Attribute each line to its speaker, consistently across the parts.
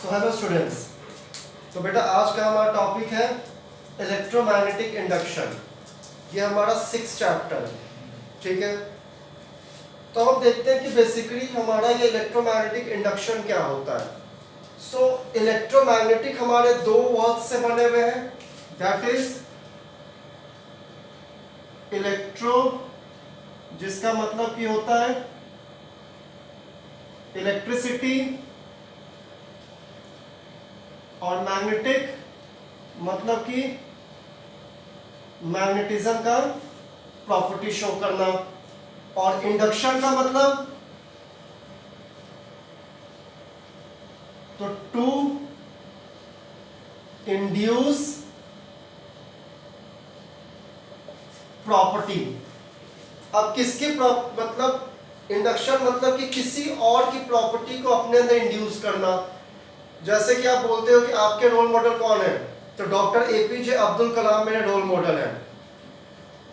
Speaker 1: So hello students. तो बेटा आज का हमारा टॉपिक है इलेक्ट्रोमैग्नेटिक इंडक्शन। ये हमारा 6th चैप्टर, ठीक है। तो हम देखते हैं कि बेसिकली हमारा ये इलेक्ट्रोमैग्नेटिक इंडक्शन क्या होता है। सो इलेक्ट्रोमैग्नेटिक हमारे दो वर्ड्स से बने हुए हैं, दैट इज इलेक्ट्रो, जिसका मतलब कि होता है इलेक्ट्रिसिटी, और मैग्नेटिक मतलब कि मैग्नेटिज्म का प्रॉपर्टी शो करना, और इंडक्शन का मतलब तो टू इंड्यूस प्रॉपर्टी। अब किसकी मतलब इंडक्शन मतलब कि किसी और की प्रॉपर्टी को अपने अंदर इंड्यूस करना। जैसे कि आप बोलते हो कि आपके रोल मॉडल कौन है, तो डॉक्टर एपीजे अब्दुल कलाम मेरे रोल मॉडल है।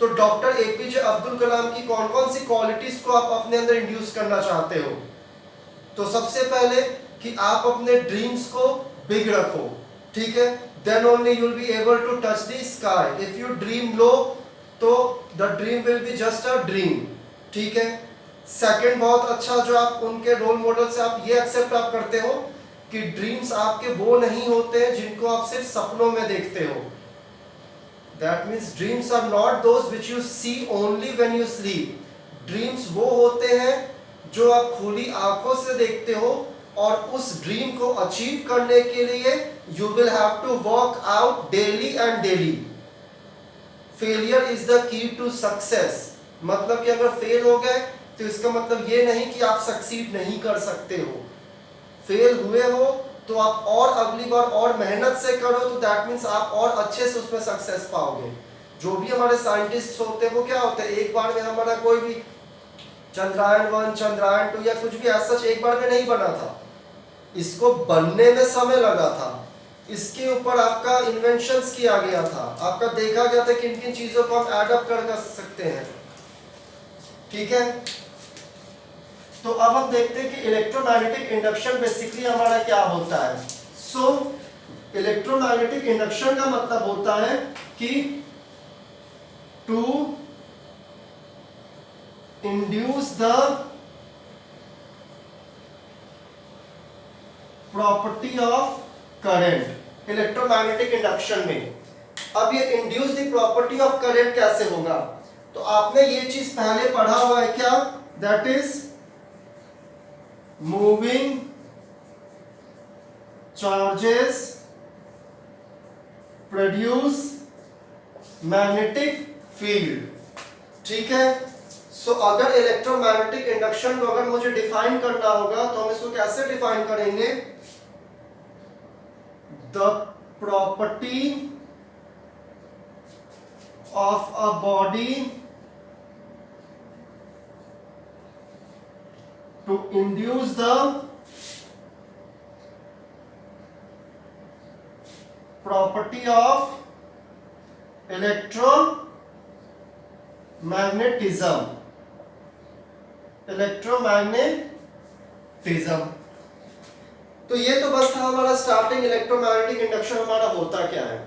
Speaker 1: तो डॉक्टर एपीजे अब्दुल कलाम की कौन कौन सी क्वालिटीज को आप अपने अंदर इंड्यूस करना चाहते हो। तो सबसे पहले कि आप अपने ड्रीम्स को बिग रखो, ठीक है। Then only you will be able to touch the sky. If you dream low तो the dream will be just a dream, ठीक है। सेकंड बहुत अच्छा जो आप उनके रोल मॉडल से आप ये एक्सेप्ट आप करते हो कि ड्रीम्स आपके वो नहीं होते हैं जिनको आप सिर्फ सपनों में देखते हो। That means dreams are not those which you see only when you sleep. Dreams वो होते हैं जो आप खुली आंखों से देखते हो, और उस ड्रीम को अचीव करने के लिए you will have to work out daily and daily. Failure is the key to success. मतलब कि अगर फेल हो गए तो इसका मतलब ये नहीं कि आप सक्सीड नहीं कर सकते हो। फेल हुए हो तो आप और अगली बार और मेहनत से करो, तो दैट मीन्स आप और अच्छे से उसमें सक्सेस पाओगे। जो भी हमारे साइंटिस्ट होते हैं वो क्या होते हैं, एक बार में हमारा कोई भी चंद्रयान 1 चंद्रयान 2 या कुछ भी ऐसा एक बार में नहीं बना था। इसको बनने में समय लगा था, इसके ऊपर आपका इन्वेंशंस किया गया था, आपका देखा गया था किन किन चीजों को हम एडअप कर सकते हैं, ठीक है। तो अब हम देखते हैं कि इलेक्ट्रोमैग्नेटिक इंडक्शन बेसिकली हमारा क्या होता है। सो इलेक्ट्रोमैग्नेटिक इंडक्शन का मतलब होता है कि to induce the property of current electromagnetic induction में। अब ये induce the property of current कैसे होगा, तो आपने ये चीज पहले पढ़ा हुआ है क्या, that is moving charges produce magnetic field, ठीक है। सो अगर इलेक्ट्रोमैग्नेटिक इंडक्शन को अगर मुझे डिफाइन करना होगा तो हम इसको कैसे डिफाइन करेंगे, the property of a body to induce the property of electromagnetism. तो ये तो बस था हमारा स्टार्टिंग इलेक्ट्रोमैग्नेटिक इंडक्शन हमारा होता क्या है।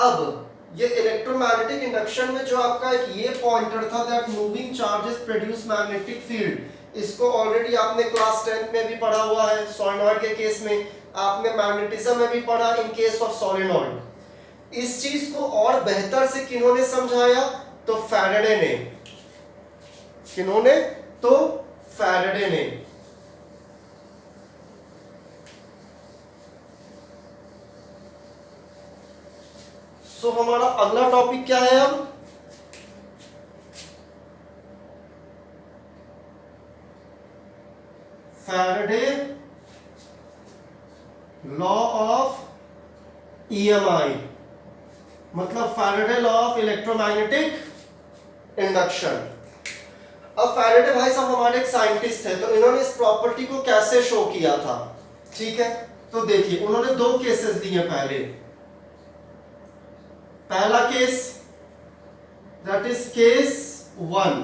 Speaker 1: अब ये इलेक्ट्रोमैग्नेटिक इंडक्शन में जो आपका एक ये पॉइंटर था that moving charges produce magnetic field, इसको ऑलरेडी आपने क्लास 10th में भी पढ़ा हुआ है। सोलेनॉइड के केस में आपने मैग्नेटिज्म में भी पढ़ा इन केस ऑफ सोलेनॉइड। इस चीज को और बेहतर से किन्होंने समझाया, तो फैराडे ने। किन्होंने, तो फैराडे ने। सो हमारा अगला टॉपिक क्या है अब, फैराडे लॉ ऑफ ईएमआई, मतलब Faraday law of electromagnetic induction. अब फैराडे भाई साहब हमारे एक साइंटिस्ट थे, तो इन्होंने इस प्रॉपर्टी को कैसे शो किया था, ठीक है। तो देखिए उन्होंने दो केसेस दिए। पहला केस दैट इज केस 1।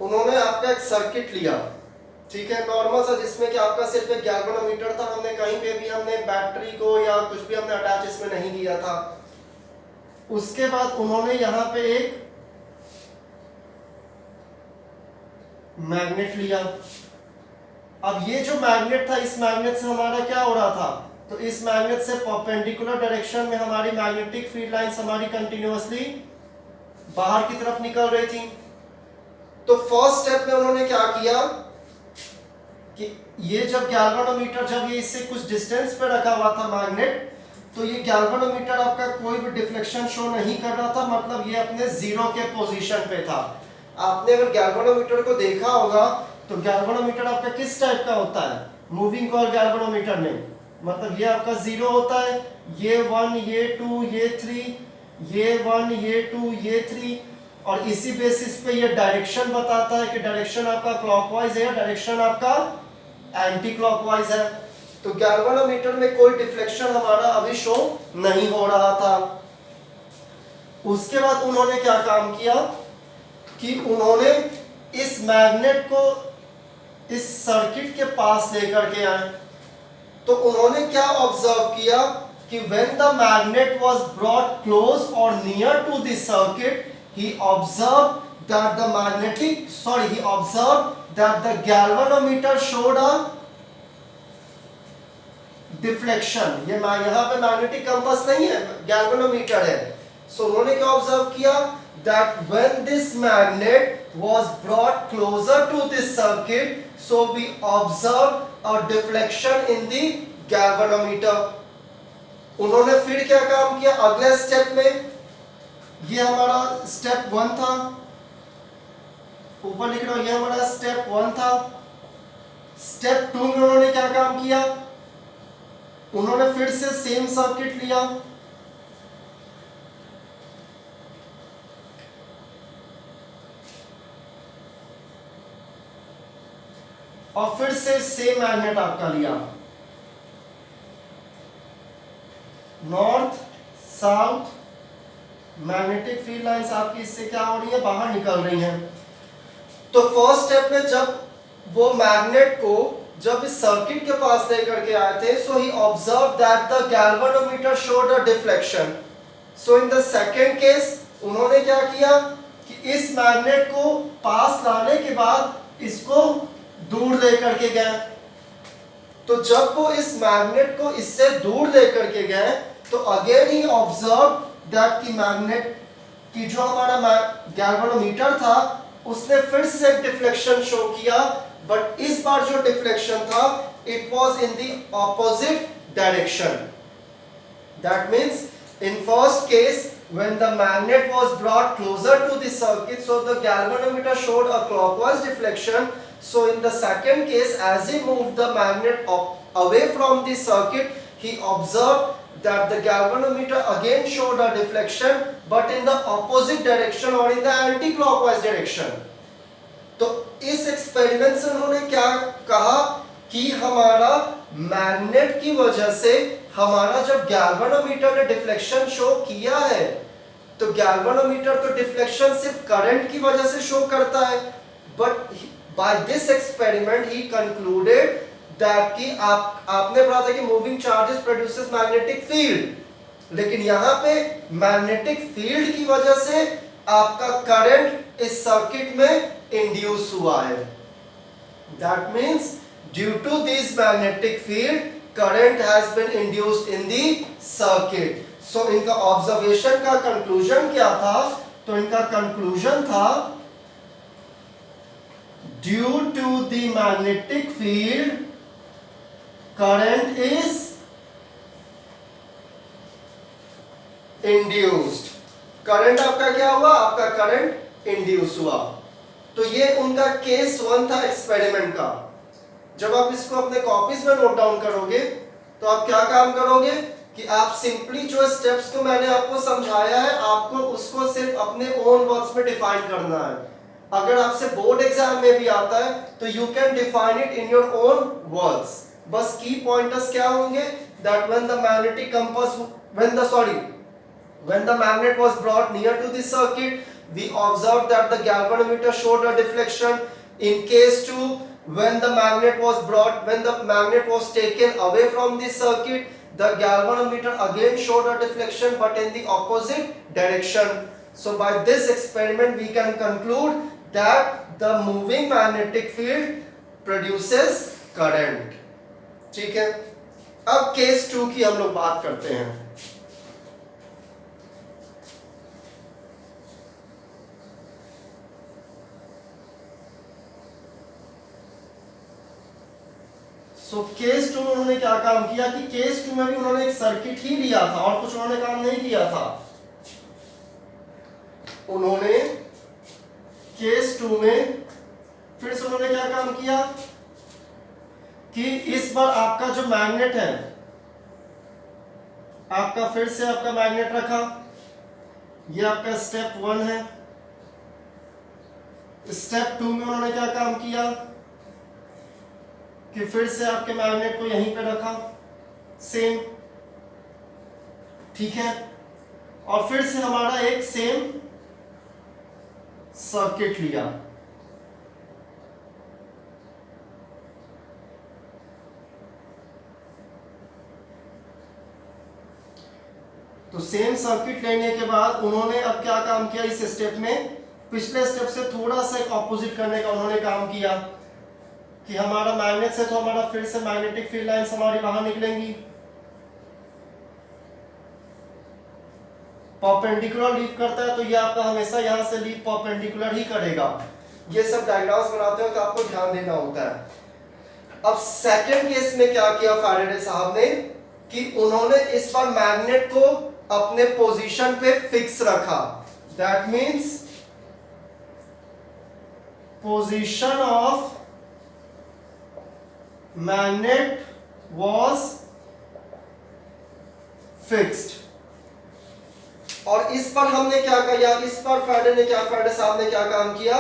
Speaker 1: उन्होंने आपका एक सर्किट लिया, ठीक है, नॉर्मल सा, जिसमें कि आपका सिर्फ एक गैल्वेनोमीटर था। हमने कहीं पे भी हमने बैटरी को या कुछ भी हमने अटैच इसमें नहीं किया था। उसके बाद उन्होंने यहाँ पे एक मैग्नेट लिया। अब ये जो मैग्नेट था, इस मैग्नेट से हमारा क्या हो रहा था, तो इस मैग्नेट से परपेंडिकुलर डायरेक्शन में हमारी मैग्नेटिक फील्ड लाइंस हमारी कंटिन्यूअसली बाहर की तरफ निकल रही थी। तो फर्स्ट स्टेप में उन्होंने क्या किया कि ये जब गैल्वेनोमीटर, जब ये इससे कुछ डिस्टेंस पे रखा हुआ था मैग्नेट, तो ये गैल्वेनोमीटर आपका कोई भी डिफ्लेक्शन शो नहीं कर रहा था, मतलब ये अपने जीरो के पोजीशन पे था। आपने अगर गैल्वेनोमीटर को देखा होगा तो गैल्वेनोमीटर आपका किस टाइप का होता है, मूविंग कॉइल गैल्वेनोमीटर में, मतलब ये आपका जीरो होता है, ये 1 ये 2 ये 3, ये 1 ये 2 ये 3, और इसी बेसिस पे ये डायरेक्शन बताता है कि डायरेक्शन आपका क्लॉकवाइज है या डायरेक्शन आपका एंटी क्लॉकवाइज है। तो गैल्वेनोमीटर में कोई डिफ्लेक्शन हमारा अभी शो नहीं हो रहा था। उसके बाद उन्होंने क्या काम किया कि उन्होंने इस मैग्नेट को इस सर्किट के पास लेकर के आए। तो उन्होंने क्या ऑब्जर्व किया कि when the magnet was brought close or near to the circuit, he observed that the galvanometer showed a deflection. ये यहाँ पे मैग्नेटिक कंपास नहीं है, गैल्वेनोमीटर है। सो उन्होंने क्या ऑब्जर्व किया, that when this magnet was brought closer to this circuit, so we observed a deflection in the galvanometer। उन्होंने फिर क्या काम किया अगले स्टेप में, ये हमारा स्टेप 1 था, ऊपर लिख रहा हूं, ये हमारा स्टेप 1 था। स्टेप 2 में उन्होंने क्या काम किया, उन्होंने फिर से सेम सर्किट लिया, और फिर से सेम मैग्नेट आपका लिया, north south magnetic field lines आपकी इससे क्या हो रही है, बाहर निकल रही हैं। तो फर्स्ट स्टेप में जब वो मैग्नेट को जब इस सर्किट के पास लेकर के आए थे, so he observed that the galvanometer showed a deflection. So in the second case उन्होंने क्या किया कि इस मैग्नेट को पास लाने के बाद इसको दूर लेकर के गए। तो जब वो इस मैग्नेट को इससे दूर लेकर के गए, तो अगेन ही ऑब्जर्व दैट की मैग्नेट की जो हमारा गैल्वेनोमीटर था उसने फिर से एक डिफ्लेक्शन शो किया, बट इस बार जो डिफ्लेक्शन था it was in the opposite direction. That means in first case when the magnet was brought closer to the circuit, so the galvanometer showed a clockwise deflection. So in the second case, as he moved the magnet away from the circuit, he observed that the galvanometer again showed a deflection, but in the opposite direction or in the anti-clockwise direction. तो इस experiment से उन्होंने क्या कहा कि हमारा magnet की वजह से हमारा जब गैल्वेनोमीटर ने डिफ्लेक्शन शो किया है, तो गैल्वेनोमीटर तो डिफ्लेक्शन सिर्फ करंट की वजह से शो करता है, but by this experiment he concluded that कि आपने पढ़ा था कि moving charges produces magnetic field, लेकिन यहाँ पे मैग्नेटिक फील्ड की वजह से आपका करंट इस सर्किट में इंड्यूस हुआ है। That means due to this magnetic field current has been induced in the circuit. So इनका ऑब्जर्वेशन का कंक्लूजन क्या था, तो इनका कंक्लूजन था due to the magnetic field current is induced। Current आपका क्या हुआ, आपका करंट इंड्यूस हुआ। तो ये उनका केस 1 था एक्सपेरिमेंट का। जब आप इसको अपने कॉपीज में नोट डाउन करोगे तो आप क्या काम करोगे कि आप सिंपली जो स्टेप्स को मैंने आपको समझाया है आपको उसको सिर्फ अपने ओन वर्ड्स में डिफाइन करना है। अगर आपसे बोर्ड एग्जाम में भी आता है तो you can define it in your own words. बस की पॉइंटर्स क्या होंगे, that when the magnetic compass when the magnet was brought near to the circuit, we observed that the galvanometer showed a deflection. In case 2, when the magnet was taken away from the circuit, the galvanometer again showed a deflection but in the opposite direction. So by this experiment we can conclude that the moving magnetic field produces current. ठीक है, अब case 2 की हम लोग बात करते हैं. So case 2 में उन्होंने क्या काम किया कि केस 2 में भी उन्होंने एक सर्किट ही लिया था और कुछ उन्होंने काम नहीं किया था. उन्होंने केस 2 में फिर से उन्होंने क्या काम किया कि इस बार आपका जो मैग्नेट है, आपका फिर से आपका मैग्नेट रखा, ये आपका स्टेप 1 है. स्टेप 2 में उन्होंने क्या काम किया कि फिर से आपके मैग्नेट को यहीं पे रखा, सेम, ठीक है, और फिर से हमारा एक सेम सर्किट लिया. तो सेम सर्किट लेने के बाद उन्होंने अब क्या काम किया इस स्टेप में, पिछले स्टेप से थोड़ा सा एक ऑपोजिट करने का उन्होंने काम किया कि हमारा मैग्नेट से तो हमारा फिर से मैग्नेटिक फील्ड लाइंस हमारी बाहर निकलेंगी, परपेंडिकुलर लीव करता है तो ये आपका हमेशा यहां से लीव परपेंडिकुलर ही करेगा. ये सब डायग्राम्स बनाते हो तो आपको ध्यान देना होता है. अब सेकंड केस में क्या किया फैराडे साहब ने कि उन्होंने इस बार मैग्नेट को अपने पोजीशन पे फिक्स रखा. That means position of magnet was fixed. और इस पर हमने क्या किया, इस पर फैराडे साहब ने क्या काम किया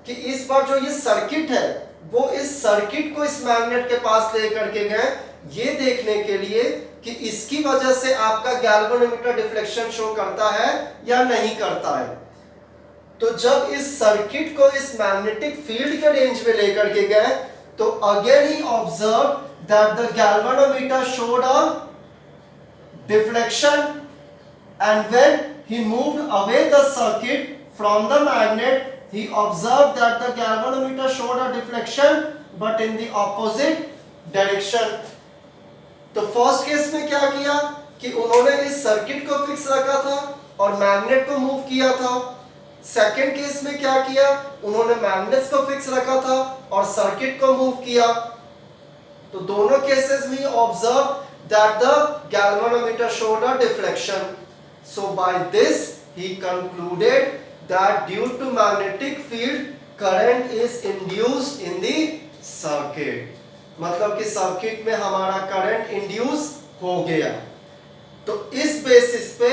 Speaker 1: कि इस पर जो ये सर्किट है वो इस सर्किट को इस मैग्नेट के पास लेकर के गए ये देखने के लिए कि इसकी वजह से आपका गैल्वेनोमीटर डिफ्लेक्शन शो करता है या नहीं करता है. तो जब इस सर्किट को इस मैग्नेटिक फील्ड के रेंज में लेकर के गए तो again he observed that the galvanometer showed a deflection, and when he moved away the circuit from the magnet he observed that the galvanometer showed a deflection but in the opposite direction. तो first case में क्या किया कि उन्होंने इस circuit को fix रखा था और मैग्नेट को मूव किया था. सेकेंड केस में क्या किया, उन्होंने मैग्नेट्स को फिक्स रखा था और सर्किट को मूव किया. तो दोनों केसेस में observe that the galvanometer showed a deflection. So by this he concluded that due to magnetic field current is induced in the circuit. मतलब कि सर्किट में हमारा करंट इंड्यूस हो गया. तो इस बेसिस पे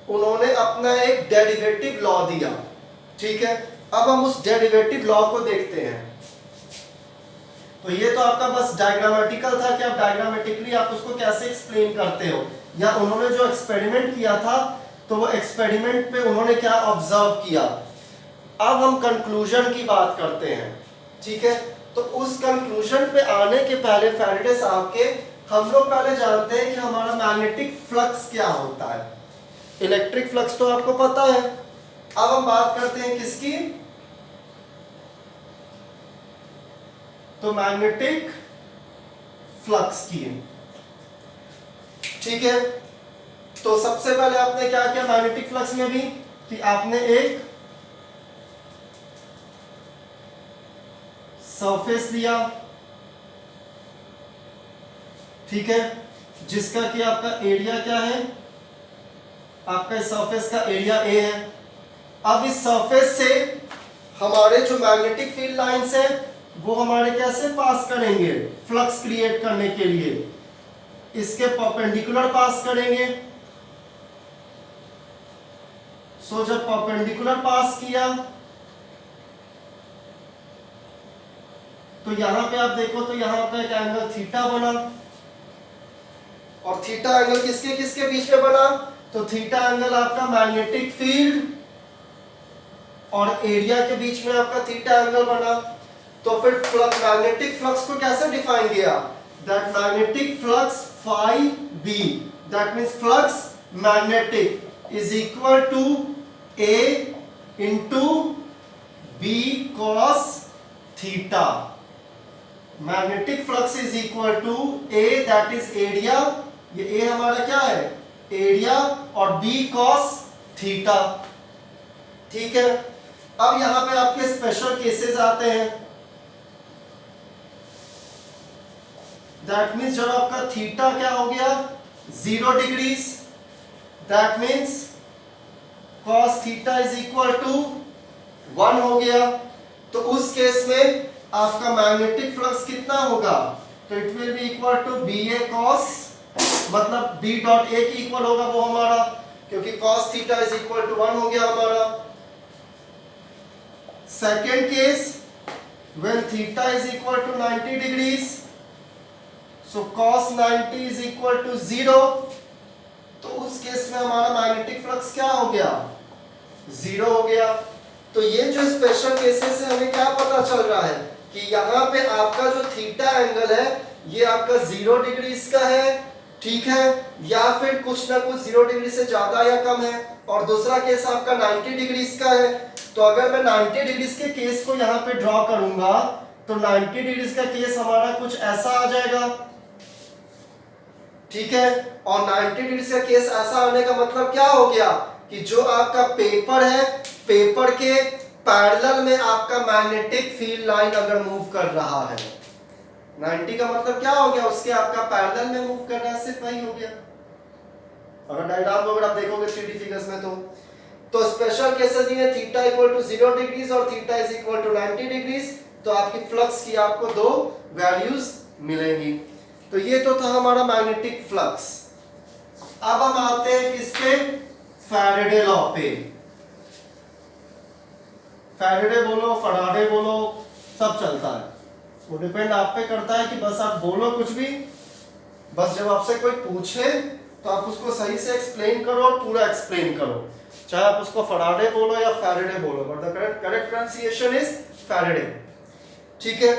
Speaker 1: उन्होंने अपना एक डेरिवेटिव लॉ दिया. ठीक है, अब हम उस डेरिवेटिव लॉ को देखते हैं. तो ये तो आपका बस डायग्रामेटिकल था कि आप डायग्रामेटिकली आप उसको कैसे एक्सप्लेन करते हो, या उन्होंने जो एक्सपेरिमेंट किया था तो वो एक्सपेरिमेंट पे उन्होंने क्या ऑब्जर्व किया. अब हम कंक्लूजन की बात करते हैं. ठीक है, तो उस कंक्लूजन पे आने के पहले फैराडे साहब के हम लोग पहले जानते हैं कि हमारा मैग्नेटिक फ्लक्स क्या होता है. इलेक्ट्रिक फ्लक्स तो आपको पता है. अब हम बात करते हैं किसकी, तो मैग्नेटिक फ्लक्स की. ठीक है, तो सबसे पहले आपने क्या किया मैग्नेटिक फ्लक्स में भी कि आपने एक सरफेस लिया. ठीक है, जिसका कि आपका एरिया क्या है, आपका इस सरफेस का एरिया ए है. अब इस सरफेस से हमारे जो मैग्नेटिक फील्ड लाइंस हैं वो हमारे कैसे पास करेंगे फ्लक्स क्रिएट करने के लिए, इसके परपेंडिकुलर पास करेंगे. सो जब परपेंडिकुलर पास किया तो यहां पे आप देखो तो यहां पे एक एंगल थीटा बना. और थीटा एंगल किसके किसके बीच में बना, तो थीटा एंगल आपका मैग्नेटिक फील्ड और एरिया के बीच में आपका थीटा एंगल बना। तो फिर फ्लक्स, मैग्नेटिक फ्लक्स को कैसे डिफाइन किया? That magnetic flux phi B, that means flux magnetic is equal to A into B cos theta. Magnetic flux is equal to A, that is area, ये A हमारा क्या है? Area, और B cos theta. ठीक है, अब यहां पे आपके स्पेशल केसेस आते हैं। दैट मीन्स जब आपका थीटा क्या हो गया? 0 degrees, that means cos theta is equal to 1 हो गया। तो उस केस में आपका मैग्नेटिक फ्लक्स कितना होगा? तो it will be equal to B A cos, मतलब बी डॉट ए की इक्वल होगा वो हमारा, क्योंकि cos theta is equal to 1 हो गया हमारा। Second case, when theta is equal to 90 degrees, so cos 90 is equal to 0, तो उस केस में हमारा मैग्नेटिक फ्लक्स क्या हो गया? 0 हो गया। तो ये जो स्पेशल केसेस है, हमें क्या पता चल रहा है कि यहाँ पे आपका जो थीटा एंगल है ये आपका 0 डिग्रीज का है, ठीक है, या फिर कुछ ना कुछ 0 डिग्री से ज्यादा या कम है, और दूसरा केस आपका 90 डिग्रीज का है। तो अगर मैं 90 डिग्रीज के केस को यहाँ पे ड्रॉ करूंगा तो 90 डिग्रीज का केस हमारा कुछ ऐसा आ जाएगा, ठीक है। और 90 डिग्रीज का केस ऐसा होने का मतलब क्या हो गया कि जो आपका पेपर है, पेपर के पैरेलल में आपका मैग्नेटिक फील्ड लाइन अगर मूव कर रहा है, 90 का मतलब क्या हो गया? उसके आपका पैरेलल में मूव कर रहा है, सिर्फ वही हो गया। अगर डायग्राम अगर आप देखोगे 3D फिगर्स में तो स्पेशल केसेस ये थीटा इक्वल टू 0 डिग्रीज और theta is equal to 90 degrees, तो आपकी फ्लक्स की आपको दो वैल्यूज मिलेंगी। तो ये तो था हमारा मैग्नेटिक फ्लक्स। अब हम आते हैं किस पे? फैराडे लॉ पे। फैराडे बोलो, फराडे बोलो, सब चलता है, वो डिपेंड आप पे करता है कि बस आप बोलो कुछ भी, बस जब आपसे कोई पूछे तो आप उसको सही से एक्सप्लेन करो और पूरा एक्सप्लेन करो, चाहे आप उसको फराडे बोलो या फैराडे बोलो, but the correct pronunciation is Faraday. ठीक है,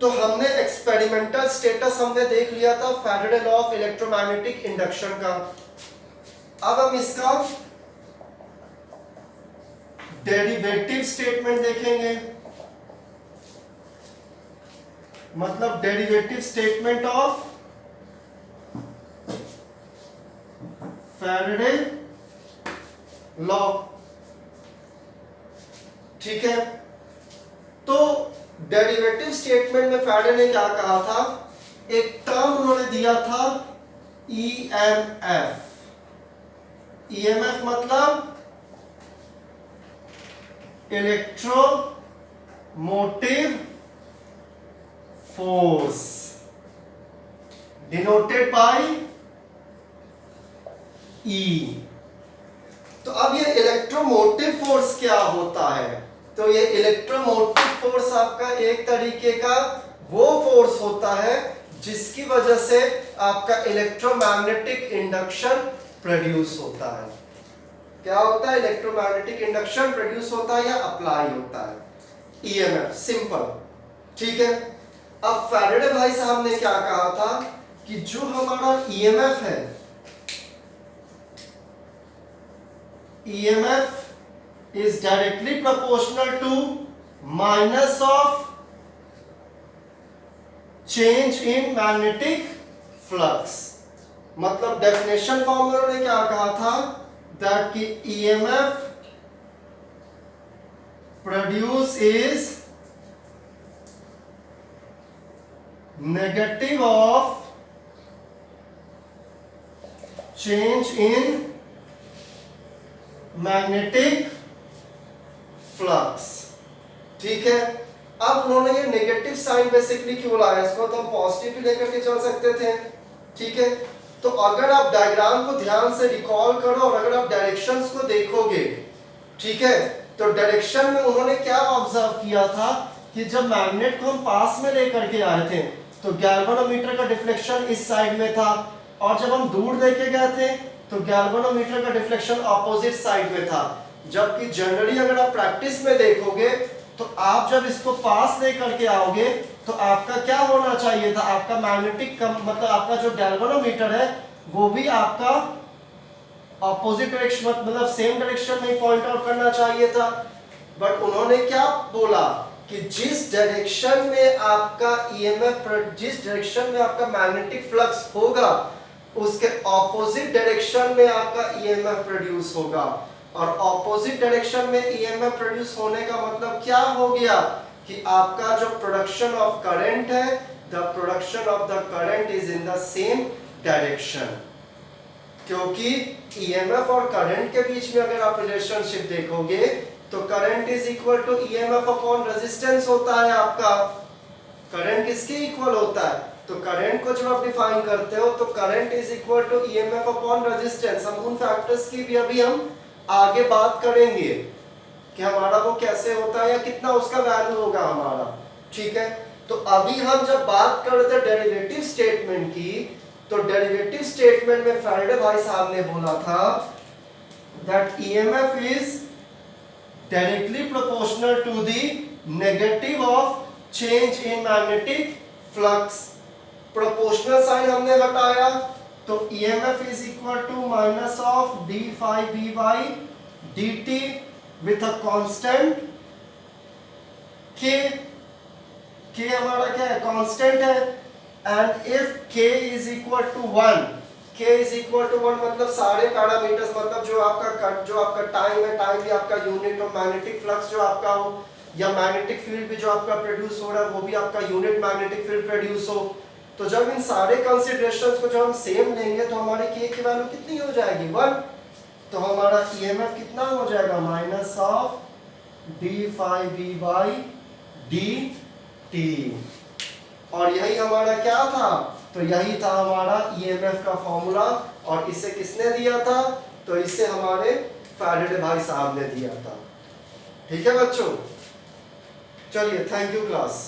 Speaker 1: तो हमने एक्सपेरिमेंटल स्टेटस हमने देख लिया था Faraday law of electromagnetic induction का। अब हम इसका डेरिवेटिव स्टेटमेंट देखेंगे, मतलब derivative statement of Faraday law. ठीक है, तो डेरिवेटिव स्टेटमेंट में फैराडे ने क्या कहा था? एक टर्म उन्होंने दिया था ईएमएफ। ईएमएफ मतलब इलेक्ट्रोमोटिव फोर्स, डिनोटेड बाय ई। तो अब ये इलेक्ट्रोमोटिव फोर्स क्या होता है? तो ये इलेक्ट्रोमोटिव फोर्स आपका एक तरीके का वो फोर्स होता है जिसकी वजह से आपका इलेक्ट्रोमैग्नेटिक इंडक्शन प्रोड्यूस होता है। क्या होता है? इलेक्ट्रोमैग्नेटिक इंडक्शन प्रोड्यूस होता है या अप्लाई होता है, ईएमएफ, सिंपल। ठीक है, अब फैराडे भाई साहब ने क्या कहा था कि जो हमारा ईएमएफ है, EMF is directly proportional to minus of change in magnetic flux। मतलब डेफिनेशन फॉर्मूला ने क्या कहा था? that कि EMF produce is negative of change in magnetic flux. ठीक है, अब उन्होंने ये नेगेटिव साइन बेसिकली क्यों लाया? इसको तो हम पॉजिटिव भी लेकर के चल सकते थे। ठीक है, तो अगर आप डायग्राम को ध्यान से रिकॉल करो और अगर आप डायरेक्शंस को देखोगे, ठीक है, तो डायरेक्शन में उन्होंने क्या ऑब्जर्व किया था कि जब मैग्नेट को हम पास में लेकर के आए थे तो गैल्वेनोमीटर का डिफ्लेक्शन इस साइड में था, और जब हम दूर लेके गए थे तो गैल्वेनोमीटर का डिफ्लेक्शन ऑपोजिट साइड में था। जबकि जनरली अगर आप प्रैक्टिस में देखोगे तो आप जब इसको पास लेकर के आओगे तो आपका क्या होना चाहिए था, आपका मैग्नेटिक मतलब आपका जो गैल्वेनोमीटर है वो भी आपका ऑपोजिट डायरेक्शन मतलब सेम डायरेक्शन में पॉइंट आउट करना चाहिए था। बट उन्होंने क्या बोला कि जिस डायरेक्शन में आपका ईएमएफ, जिस डायरेक्शन में आपका मैग्नेटिक फ्लक्स होगा उसके ऑपोजिट डायरेक्शन में आपका ईएमएफ प्रोड्यूस होगा। और ऑपोजिट डायरेक्शन में ईएमएफ प्रोड्यूस होने का मतलब क्या हो गया कि आपका जो प्रोडक्शन ऑफ करंट है, the production of the current is in the same direction. क्योंकि ईएमएफ और करंट के बीच में अगर आप रिलेशनशिप देखोगे तो current is equal to EMF upon resistance होता है आपका। करंट किसके इक्वल होता है, तो करंट को जब आप डिफाइन करते हो तो current is equal to EMF upon resistance. हम उन फैक्टर्स की भी अभी हम आगे बात करेंगे कि हमारा वो कैसे होता है या कितना उसका वैल्यू होगा हमारा, ठीक है। तो अभी हम जब बात कर रहे थे डेरिवेटिव स्टेटमेंट की, तो डेरिवेटिव स्टेटमेंट में फैराडे भाई साहब ने बोला था that EMF is directly proportional to the negative of change in magnetic flux. Proportional sign हमने हटाया तो EMF is equal to minus of d phi b by dt with a constant k। k हमारा क्या है, constant है। and if k is equal to 1, k is equal to 1 मतलब सारे parameters, मतलब जो आपका टाइम है, टाइम भी आपका यूनिट हो, मैग्नेटिक फ्लक्स जो आपका हो या मैग्नेटिक फील्ड भी जो आपका प्रोड्यूस हो रहा है वो भी आपका यूनिट मैग्नेटिक फील्ड प्रोड्यूस हो। तो जब इन सारे कंसीडरेशंस को जब हम सेम लेंगे तो हमारे k की वैल्यू कितनी हो जाएगी, 1। तो हमारा EMF कितना हो जाएगा, minus of d phi b by dt। और यही हमारा क्या था, तो यही था हमारा EMF का फॉर्मूला। और इसे किसने दिया था, तो इसे हमारे फैराडे भाई साहब ने दिया था। ठीक है बच्चों, चलिए थैंक यू क्लास।